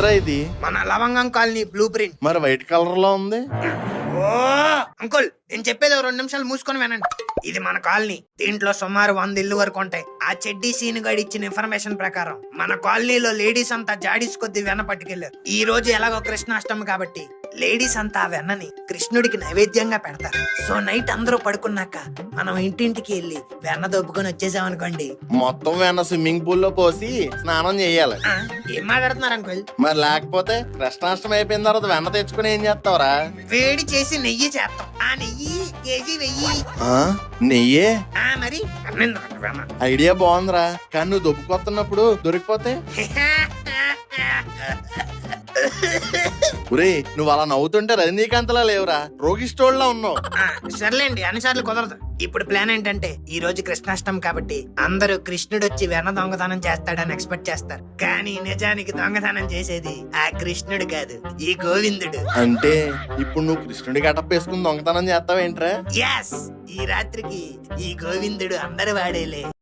ఏంట్రా ఇది? మన లవంగం కాలనీ బ్లూ ప్రింట్. మరి వైట్ కలర్ లో ఉంది. ఓ అంకుల్, నేను చెప్పేది ఓ 2 నిమిషాలు మూసుకొని వినండి. ఇది మన కాలనీ. దీంట్లో సుమారు 100 ఇల్లు వరకు ఉంటాయి. ఆ చెడ్డీ సీన్ గడి ఇచ్చిన ఇన్ఫర్మేషన్ ప్రకారం మన కాలనీలో లేడీస్ అంతా జాడీస్ కొద్ది వెన్న పట్టుకెళ్లారు. ఈ రోజు ఎలాగో కృష్ణాష్టమి కాబట్టి లేడీస్ అంతా ఆ వెన్నని కృష్ణుడికి నైవేద్యంగా పెడతారు. సో నైట్ అందరూ పడుకున్నాక మనం ఇంటింటికి వెళ్ళి వెన్న దొబ్బుకొని వచ్చేసామనుకోండి, మొత్తం వెన్న స్విమ్మింగ్ పూల్ లో పోసి స్నానం చేయాలి. ఏం మాట్లాడుతున్నారు అంకుల్? మరి లేకపోతే కృష్ణాష్టమి అయిపోయిన తర్వాత వెన్న తెచ్చుకుని ఏం చేస్తావురా? వేడి చేసి నెయ్యి చేస్తాం. ఆ నెయ్యి కేజీ 1000. నెయ్యే? మరి అన్నింది వెన్న. ఐడియా బాగుందిరా, కానీ నువ్వు దొబ్బుకొస్తున్నప్పుడు దొరికిపోతే? ఒరే, నువ్వు అలా నవ్వుతుంటే రజనీకాంత్లా లేవురా, రోగిస్టోళ్లా ఉన్నావు. సర్లేండి, అన్నిసార్లు కుదరదు. ఇప్పుడు ప్లాన్ ఏంటంటే ఈ రోజు కృష్ణాష్టమి కాబట్టి అందరూ కృష్ణుడు వచ్చి వెన్న దొంగతనం చేస్తాడని ఎక్స్పెక్ట్ చేస్తారు. కానీ నిజానికి దొంగతనం చేసేది ఆ కృష్ణుడు కాదు, ఈ గోవిందుడు. అంటే ఇప్పుడు నువ్వు కృష్ణుడి గటప్ వేసుకుని దొంగతనం చేస్తావేంట్రా? ఎస్, ఈ రాత్రికి ఈ గోవిందుడు అందరి వాడేలే.